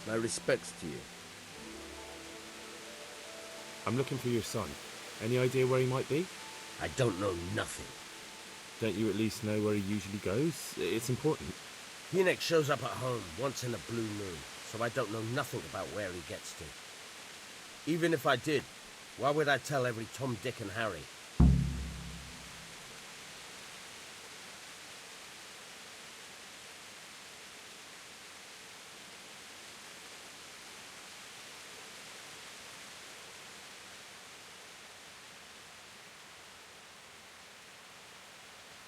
My respects to you. I'm looking for your son. Any idea where he might be? I don't know nothing. Don't you at least know where he usually goes? It's important. Hynek shows up at home once in a blue moon, so I don't know nothing about where he gets to. Even if I did, why would I tell every Tom, Dick and Harry?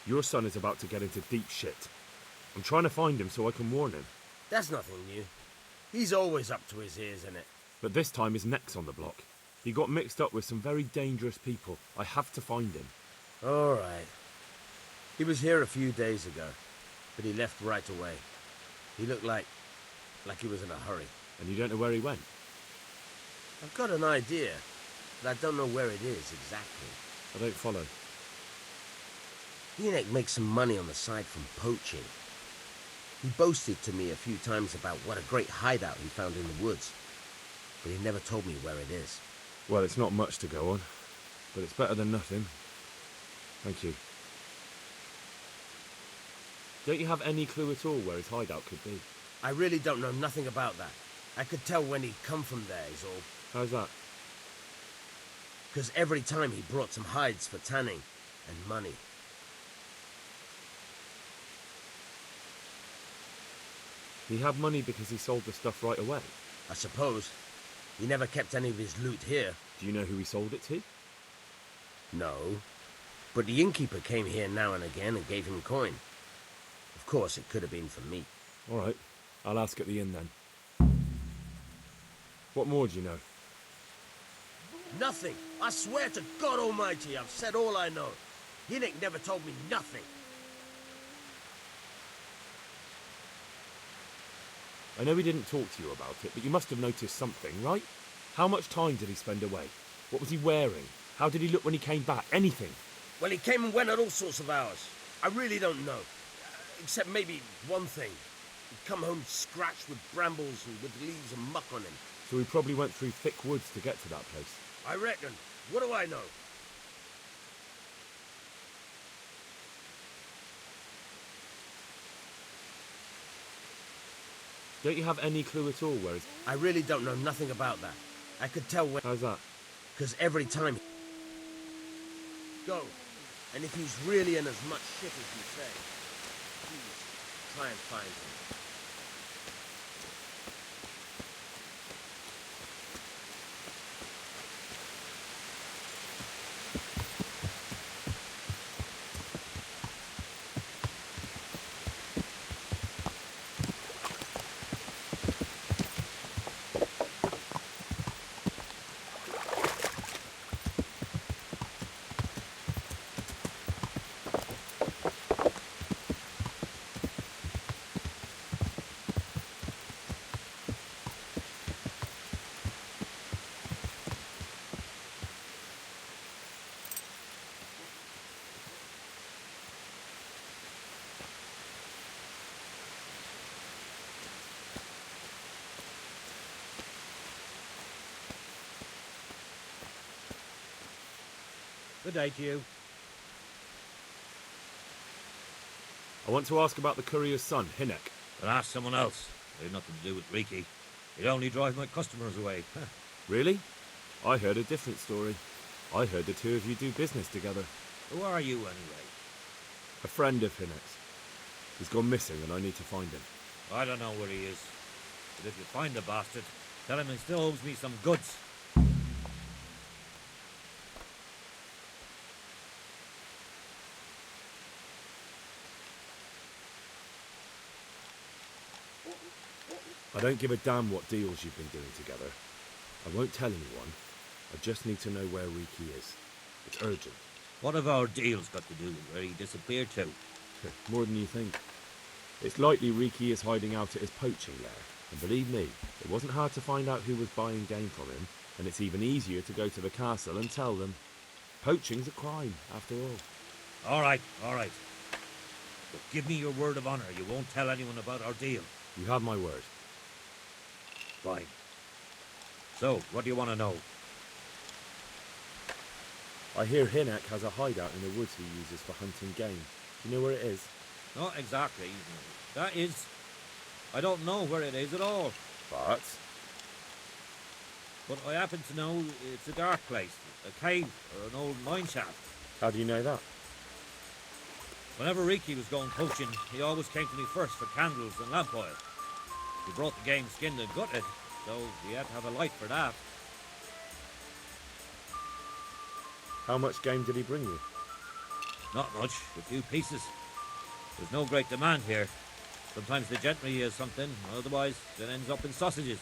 Your son is about to get into deep shit. I'm trying to find him so I can warn him. That's nothing new. He's always up to his ears in it. But this time his neck's on the block. He got mixed up with some very dangerous people. I have to find him. All right. He was here a few days ago, but he left right away. He looked like he was in a hurry. And you don't know where he went? I've got an idea, but I don't know where it is exactly. I don't follow. Hynek makes some money on the side from poaching. He boasted to me a few times about what a great hideout he found in the woods, but he never told me where it is. Well, it's not much to go on, but it's better than nothing. Thank you. Don't you have any clue at all where his hideout could be? I really don't know nothing about that. I could tell when he'd come from there, is all. How's that? Because every time he brought some hides for tanning and money. He had money because he sold the stuff right away? I suppose. He never kept any of his loot here. Do you know who he sold it to? No. But the innkeeper came here now and again and gave him coin. Of course, it could have been for me. All right. I'll ask at the inn then. What more do you know? Nothing. I swear to God Almighty, I've said all I know. Hynek never told me nothing. I know he didn't talk to you about it, but you must have noticed something, right? How much time did he spend away? What was he wearing? How did he look when he came back? Anything? Well, he came and went at all sorts of hours. I really don't know. Except maybe one thing. He'd come home scratched with brambles and with leaves and muck on him. So he probably went through thick woods to get to that place. I reckon. What do I know? Don't you have any clue at all where he's... I really don't know nothing about that. I could tell when... How's that? Because every time... Go. And if he's really in as much shit as you say, please, try and find him. Good day to you. I want to ask about the courier's son, Hynek. But ask someone else. They have nothing to do with Riki. He'd only drive my customers away. Really? I heard a different story. I heard the two of you do business together. Who are you, anyway? A friend of Hynek's. He's gone missing and I need to find him. I don't know where he is. But if you find the bastard, tell him he still owes me some goods. I don't give a damn what deals you've been doing together. I won't tell anyone. I just need to know where Riki is. It's urgent. What have our deals got to do with where he disappeared to? More than you think. It's likely Riki is hiding out at his poaching lair. And believe me, it wasn't hard to find out who was buying game from him, and it's even easier to go to the castle and tell them. Poaching's a crime, after all. All right. But give me your word of honor you won't tell anyone about our deal. You have my word. Fine. So, what do you want to know? I hear Hinek has a hideout in the woods he uses for hunting game. Do you know where it is? Not exactly. That is... I don't know where it is at all. But I happen to know it's a dark place, a cave or an old mine shaft. how do you know that? Whenever Riki was going poaching, he always came to me first for candles and lamp oil. He brought the game skinned and gutted, so he had to have a light for that. How much game did he bring you? Not much, a few pieces. There's no great demand here. Sometimes the gentry has something, otherwise it ends up in sausages.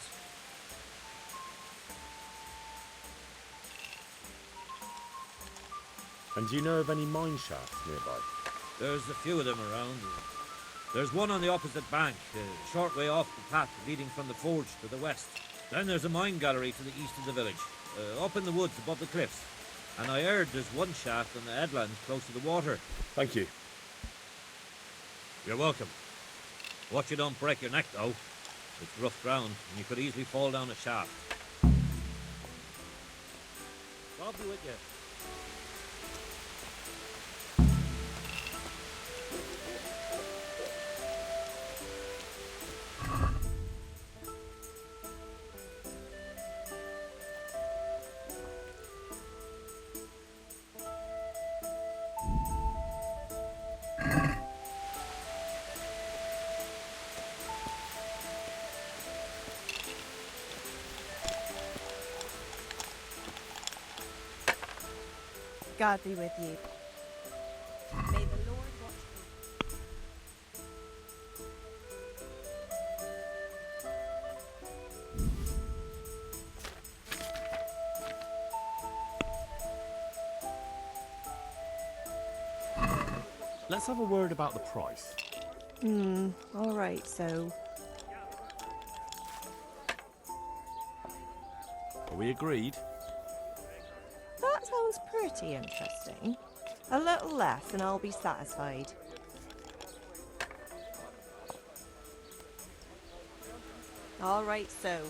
And do you know of any mine shafts nearby? There's a few of them around. There's one on the opposite bank, a short way off the path leading from the forge to the west. Then there's a mine gallery to the east of the village, up in the woods above the cliffs. And I heard there's one shaft on the headland close to the water. Thank you. You're welcome. Watch you don't break your neck, though. It's rough ground, and you could easily fall down a shaft. I'll be with you. God be with you. May the Lord watch you. Let's have a word about the price. All right, so Are we agreed? that sounds pretty interesting. A little less and I'll be satisfied. All right, so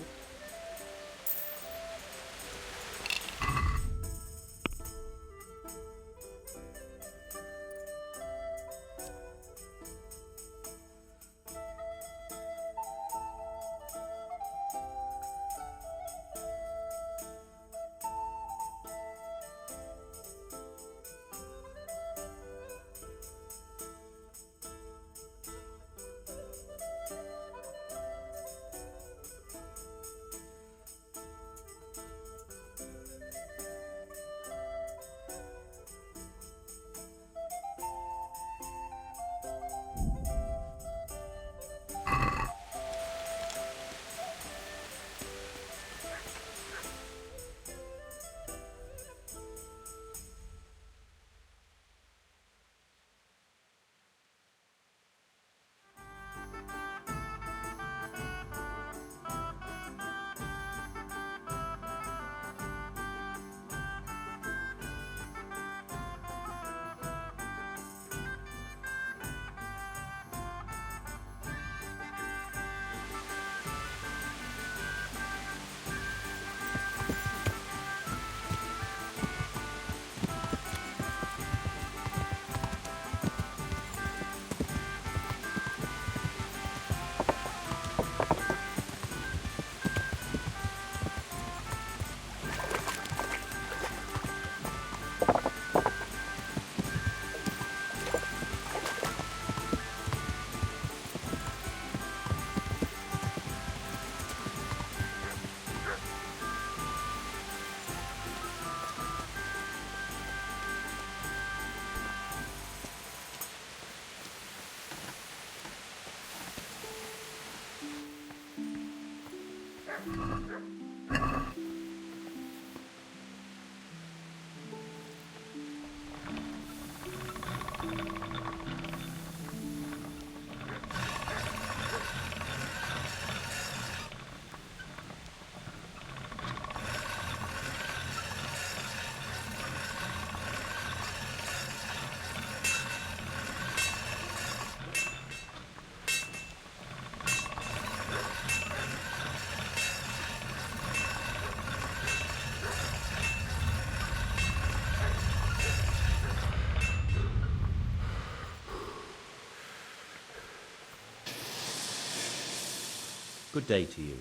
Good day to you.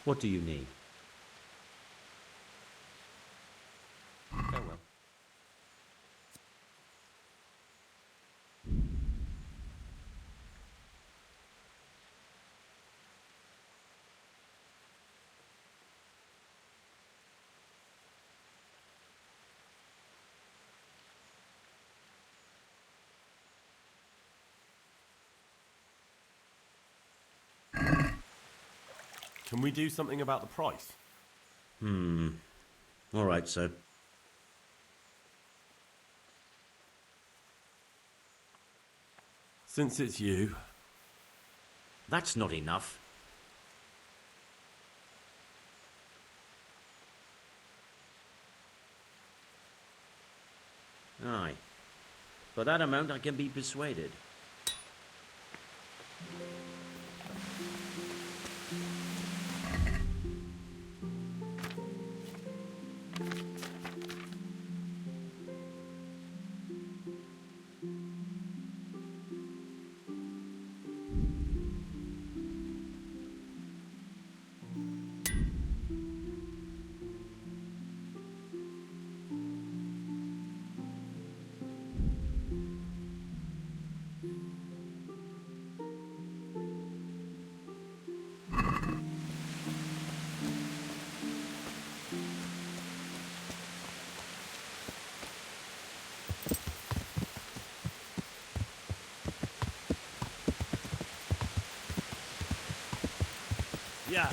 What do you need? Farewell. Can we do something about the price? All right, sir. Since it's you. That's not enough. Aye. For that amount, I can be persuaded. Yeah.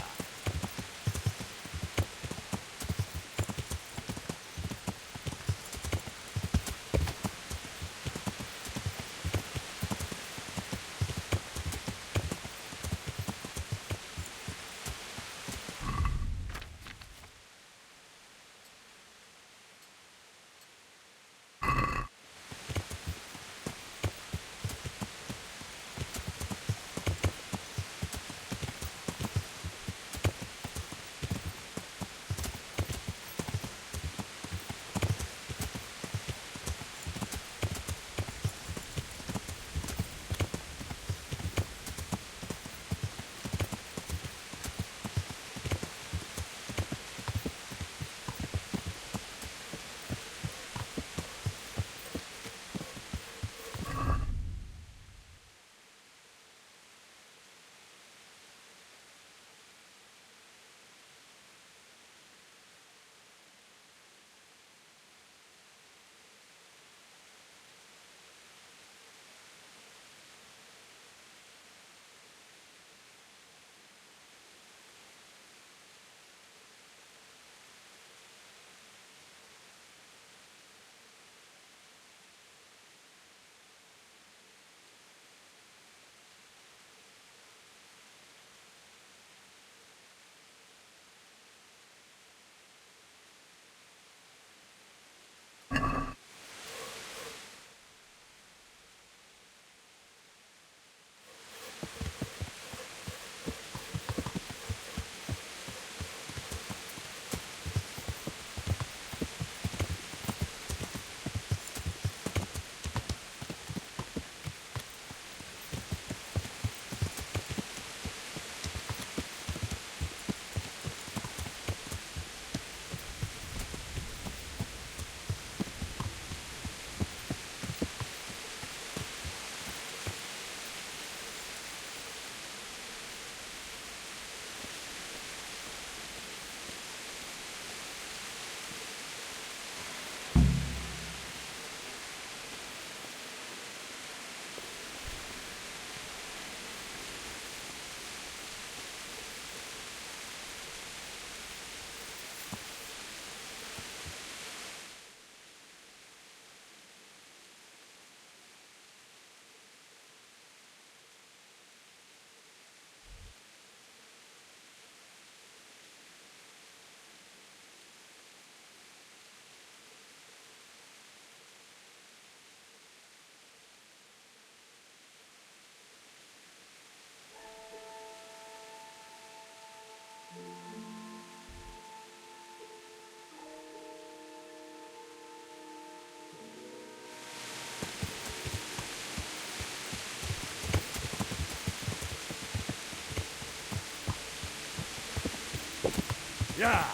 Yeah.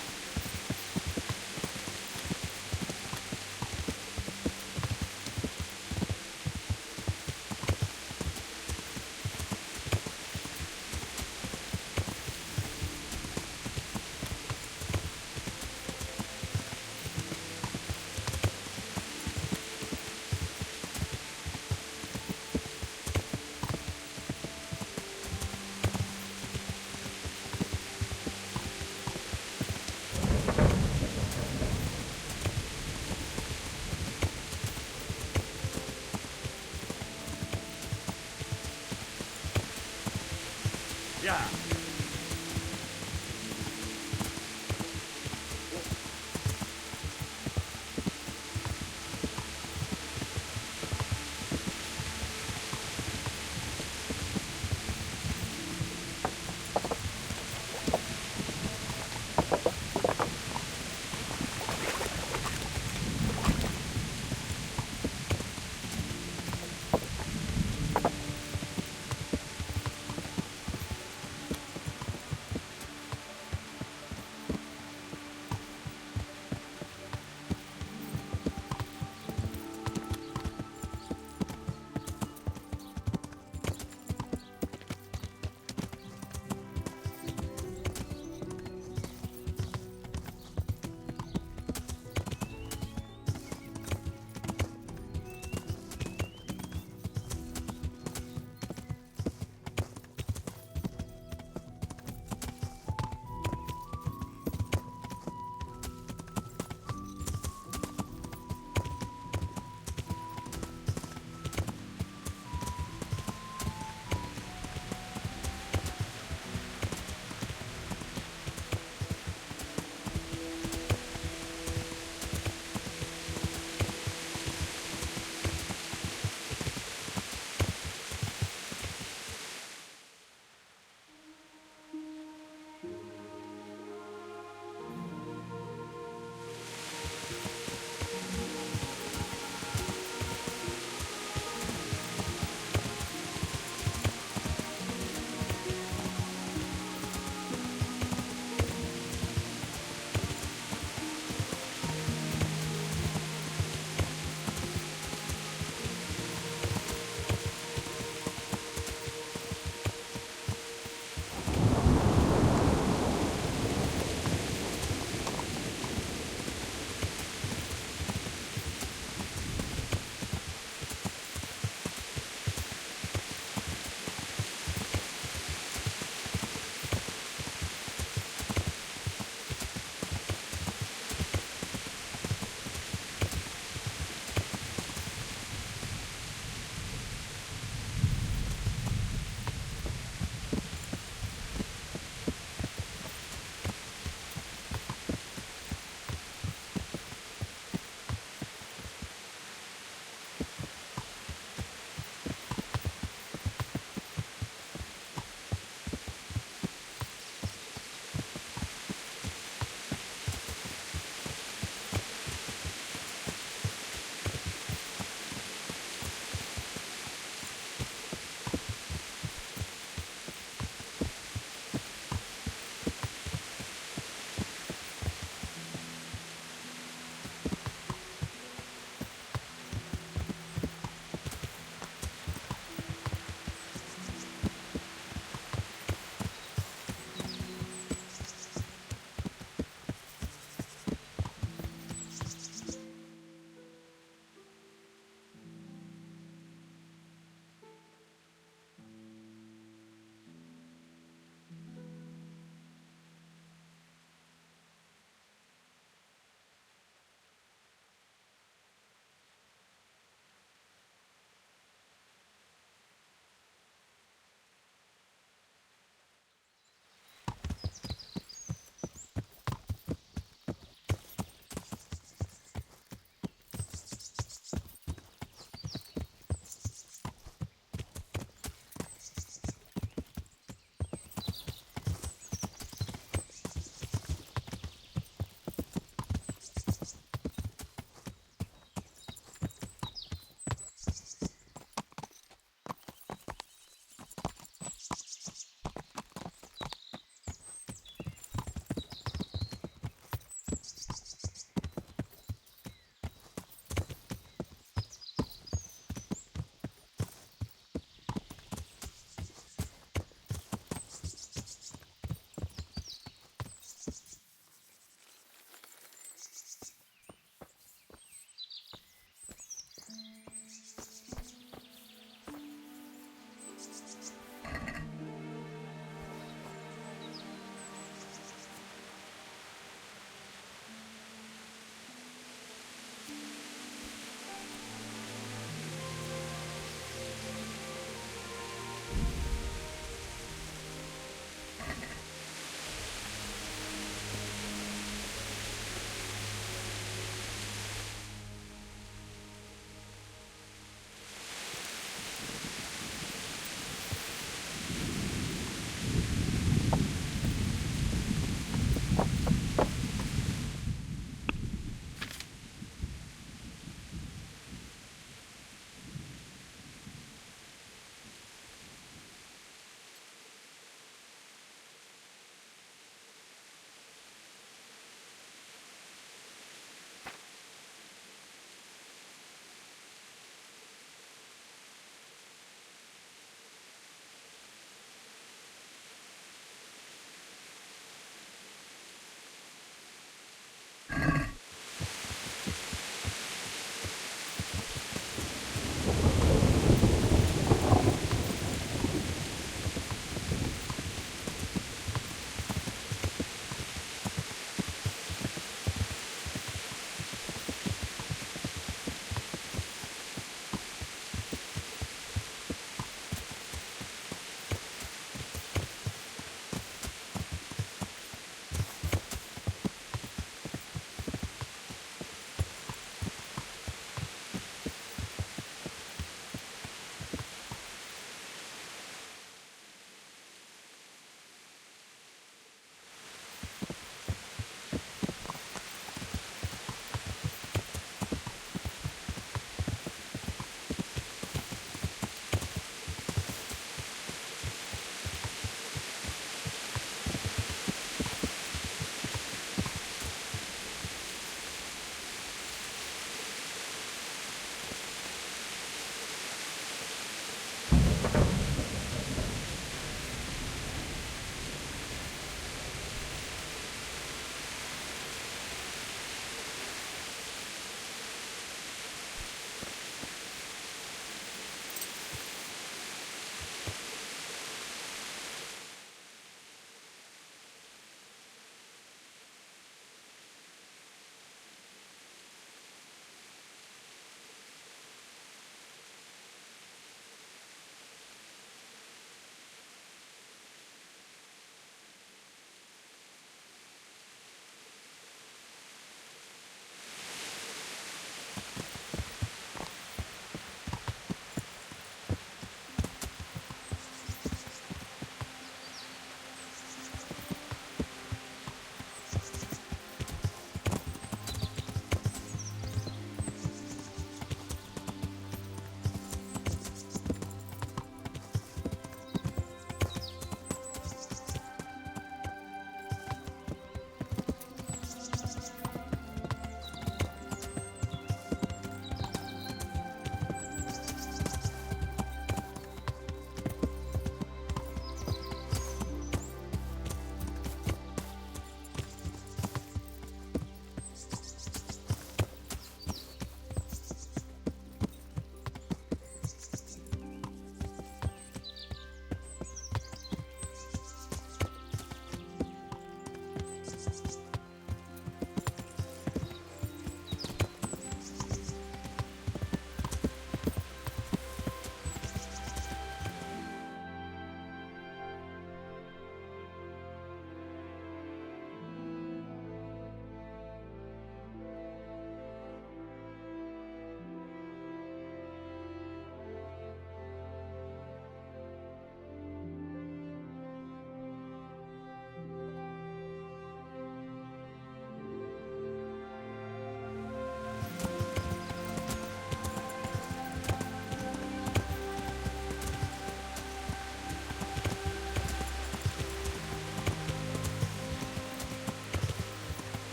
Yeah.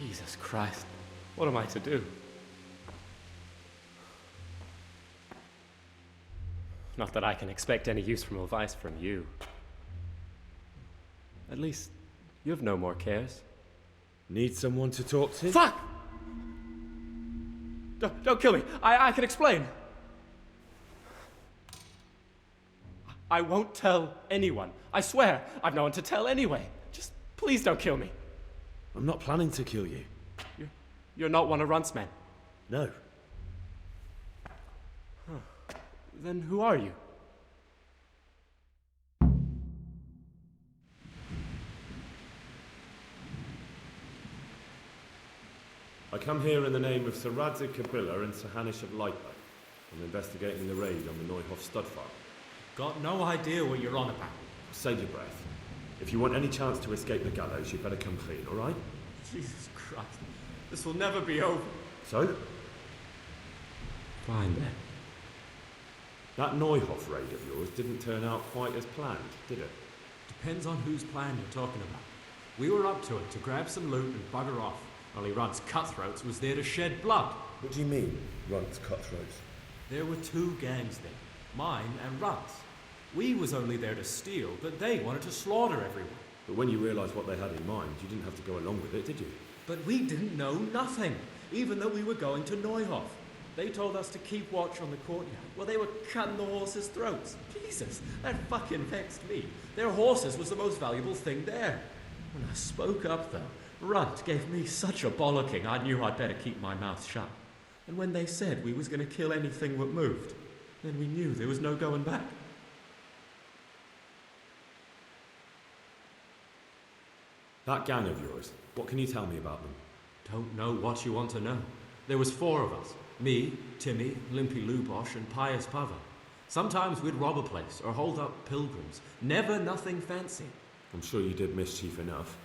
Jesus Christ. What am I to do? Not that I can expect any use from advice from you. At least, you've no more cares. Need someone to talk to? Fuck! Don't kill me. I can explain. I won't tell anyone. I swear, I've no one to tell anyway. Just please don't kill me. I'm not planning to kill you. You're not one of Runt's men. No. Then who are you? I come here in the name of Sir Radzik Kabila and Sir Hanish of Lightbow. I'm investigating the raid on the Neuhoff stud farm. Got no idea what you're on about. Save your breath. If you want any chance to escape the gallows, you'd better come clean, all right? Jesus Christ. This will never be over. So? Fine then. That Neuhoff raid of yours didn't turn out quite as planned, did it? Depends on whose plan you're talking about. We were up to it to grab some loot and bugger off. Only Runt's cutthroats was there to shed blood. What do you mean, Runt's cutthroats? There were two gangs then, mine and Runt's. We was only there to steal, but they wanted to slaughter everyone. But when you realised what they had in mind, you didn't have to go along with it, did you? But we didn't know nothing, even though we were going to Neuhoff. They told us to keep watch on the courtyard. Well, they were cutting the horses' throats. Jesus, that fucking vexed me. Their horses was the most valuable thing there. When I spoke up, though, Runt gave me such a bollocking, I knew I'd better keep my mouth shut. And when they said we was going to kill anything that moved, then we knew there was no going back. That gang of yours, what can you tell me about them? Don't know what you want to know. There was 4 of us. Me, Timmy, Limpy Lubosh, and Pius Pava. Sometimes we'd rob a place or hold up pilgrims. Never nothing fancy. I'm sure you did mischief enough.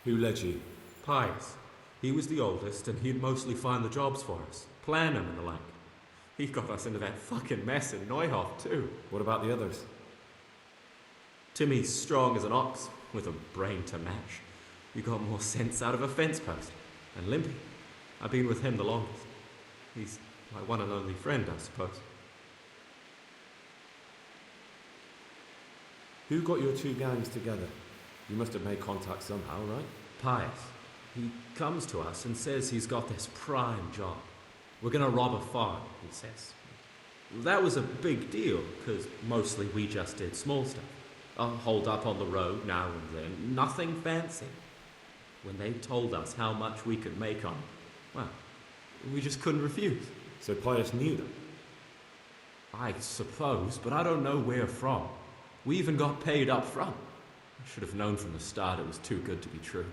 Who led you? Pius. He was the oldest, and he'd mostly find the jobs for us. Plan them and the like. He got us into that fucking mess in Neuhoff, too. What about the others? Timmy's strong as an ox, with a brain to match. You got more sense out of a fence post. And Limpy, I've been with him the longest. He's my one and only friend, I suppose. Who got your 2 gangs together? You must have made contact somehow, right? Pius. He comes to us and says he's got this prime job. We're gonna rob a farm, he says. That was a big deal, because mostly we just did small stuff. Hold up on the road now and then, nothing fancy. When they told us how much we could make on it, well, we just couldn't refuse. So Pius knew them? I suppose, but I don't know where from. We even got paid up front. I should have known from the start it was too good to be true.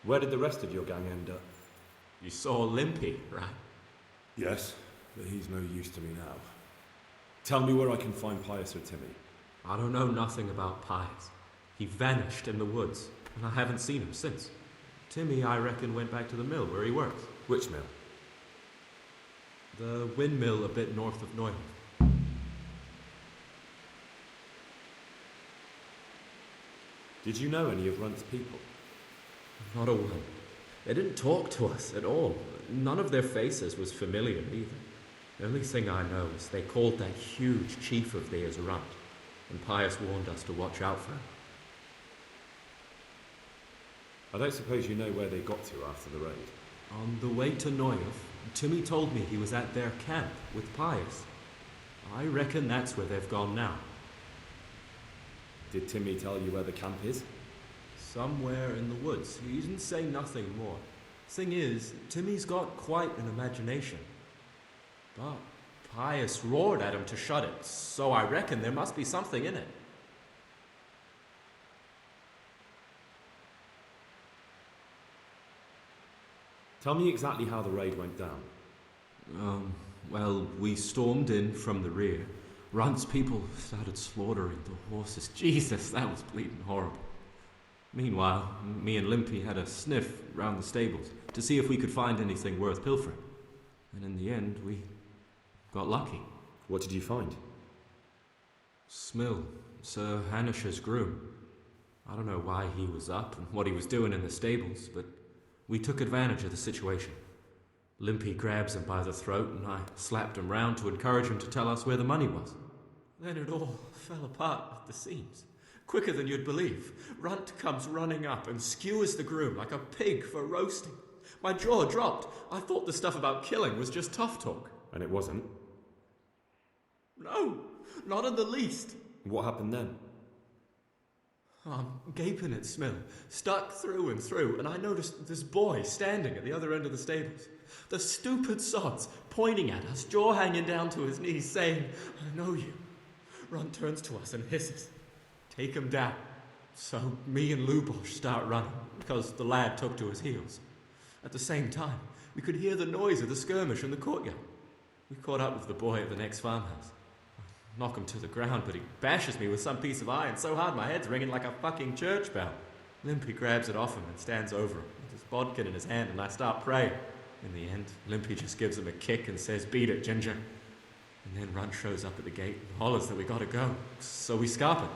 Where did the rest of your gang end up? You saw Limpy, right? Yes, but he's no use to me now. Tell me where I can find Pius or Timmy. I don't know nothing about Pius. He vanished in the woods, and I haven't seen him since. Timmy, I reckon, went back to the mill where he works. Which mill? The windmill a bit north of Neuhoff. Did you know any of Runt's people? Not a one. They didn't talk to us at all. None of their faces was familiar either. The only thing I know is they called that huge chief of theirs Runt, and Pius warned us to watch out for him. I don't suppose you know where they got to after the raid? On the way to Neuhoff, Timmy told me he was at their camp with Pius. I reckon that's where they've gone now. Did Timmy tell you where the camp is? Somewhere in the woods. He didn't say nothing more. Thing is, Timmy's got quite an imagination. But Pius roared at him to shut it, so I reckon there must be something in it. Tell me exactly how the raid went down. Well, we stormed in from the rear. Runt's people started slaughtering the horses. Jesus, that was bleeding horrible. Meanwhile, me and Limpy had a sniff round the stables to see if we could find anything worth pilfering. And in the end, we got lucky. What did you find? Smill, Sir Hanish's groom. I don't know why he was up and what he was doing in the stables, but we took advantage of the situation. Limpy grabs him by the throat and I slapped him round to encourage him to tell us where the money was. Then it all fell apart at the seams. Quicker than you'd believe. Runt comes running up and skewers the groom like a pig for roasting. My jaw dropped. I thought the stuff about killing was just tough talk. And it wasn't. No, not in the least. What happened then? I'm gaping at Smill, stuck through and through, and I noticed this boy standing at the other end of the stables. The stupid sods pointing at us, jaw hanging down to his knees, saying, "I know you." Runt turns to us and hisses, "Take him down." So me and Lubosh start running, because the lad took to his heels. At the same time, we could hear the noise of the skirmish in the courtyard. We caught up with the boy at the next farmhouse. I knock him to the ground, but he bashes me with some piece of iron so hard my head's ringing like a fucking church bell. Limpy grabs it off him and stands over him with his bodkin in his hand, and I start praying. In the end, Limpy just gives him a kick and says, "Beat it, Ginger." And then Runt shows up at the gate and hollers that we gotta go, so we scarp it.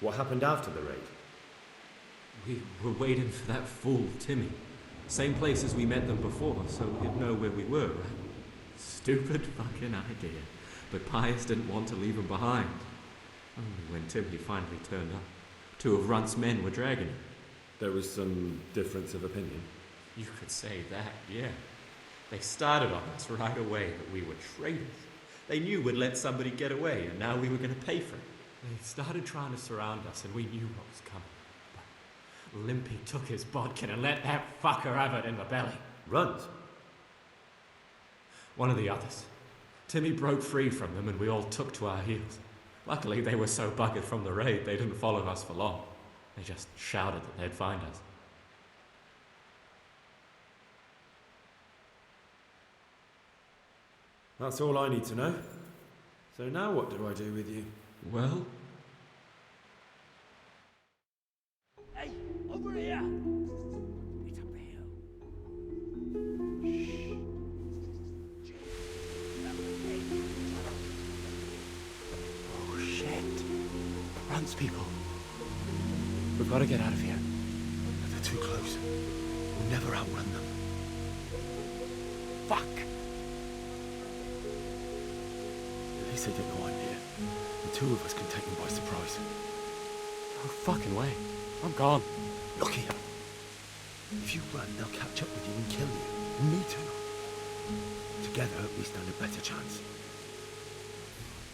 What happened after the raid? We were waiting for that fool, Timmy. Same place as we met them before, so he'd know where we were, right? Stupid fucking idea. But Pius didn't want to leave him behind. Only when Timmy finally turned up, 2 of Runt's men were dragging him. There was some difference of opinion. You could say that, yeah. They started on us right away that we were traitors. They knew we'd let somebody get away, and now we were going to pay for it. They started trying to surround us, and we knew what was coming. But Limpy took his bodkin and let that fucker have it in the belly. Runt? One of the others. Timmy broke free from them, and we all took to our heels. Luckily, they were so buggered from the raid, they didn't follow us for long. They just shouted that they'd find us. That's all I need to know. So now what do I do with you? Well, Hey, over here! It's up the hill. Oh shit. Runt's people. We've got to get out of here. They're too close. We'll never outrun them. Fuck! At least they don't know I'm here. The 2 of us can take them by surprise. No fucking way. I'm gone. Look here. If you run, they'll catch up with you and kill you. And me too. Together, we stand a better chance.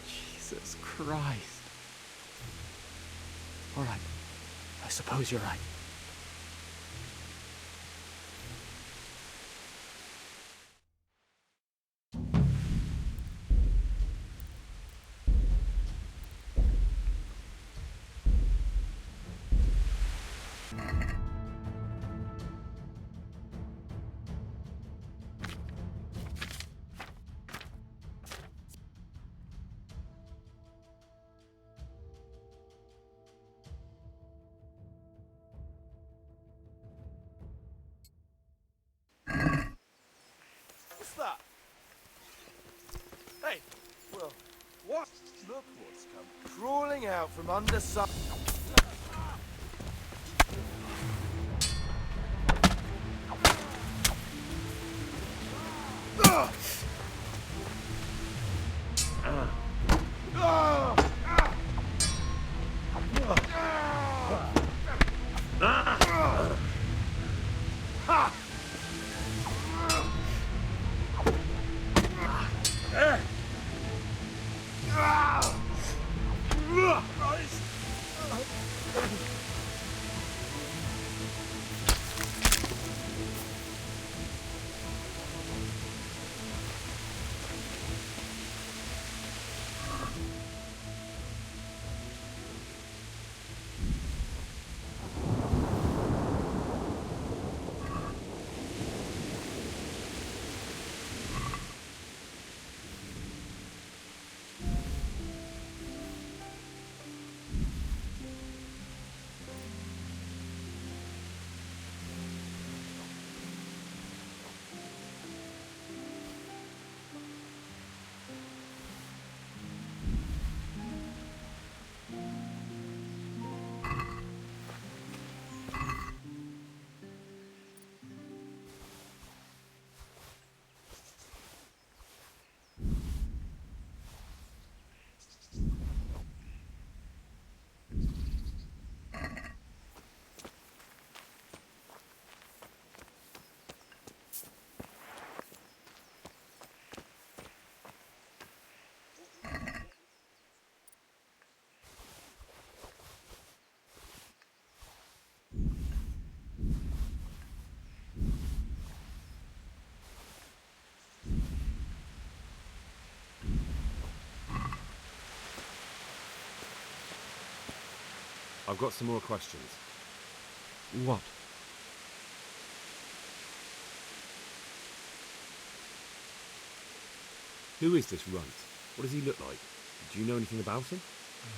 Jesus Christ. All right. I suppose you're right. What's that? Hey, well, what? Look what's come crawling out from under some... I've got some more questions. What? Who is this runt? What does he look like? Do you know anything about him?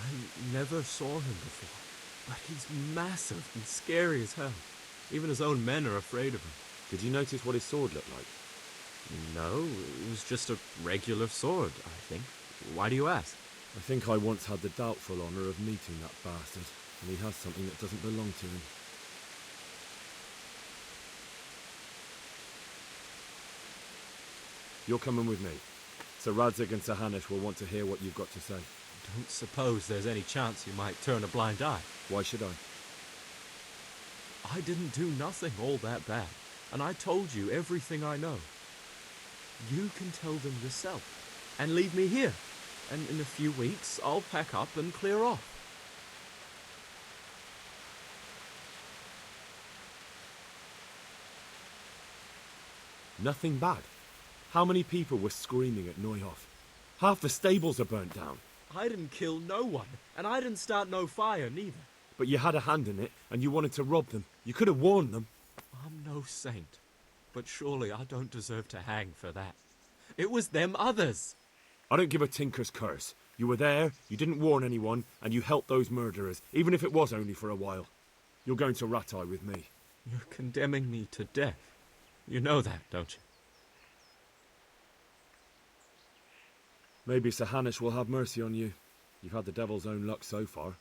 I never saw him before, but he's massive and scary as hell. Even his own men are afraid of him. Did you notice what his sword looked like? No, it was just a regular sword, I think. Why do you ask? I think I once had the doubtful honour of meeting that bastard, and he has something that doesn't belong to him. You're coming with me. Sir Radzig and Sir Hanush will want to hear what you've got to say. Don't suppose there's any chance you might turn a blind eye. Why should I? I didn't do nothing all that bad, and I told you everything I know. You can tell them yourself, and leave me here, and in a few weeks I'll pack up and clear off. Nothing bad. How many people were screaming at Neuhoff? Half the stables are burnt down. I didn't kill no one, and I didn't start no fire neither. But you had a hand in it, and you wanted to rob them. You could have warned them. I'm no saint, but surely I don't deserve to hang for that. It was them others. I don't give a tinker's curse. You were there, you didn't warn anyone, and you helped those murderers, even if it was only for a while. You're going to Rattay with me. You're condemning me to death. You know that, don't you? Maybe Sir Hanush will have mercy on you. You've had the devil's own luck so far.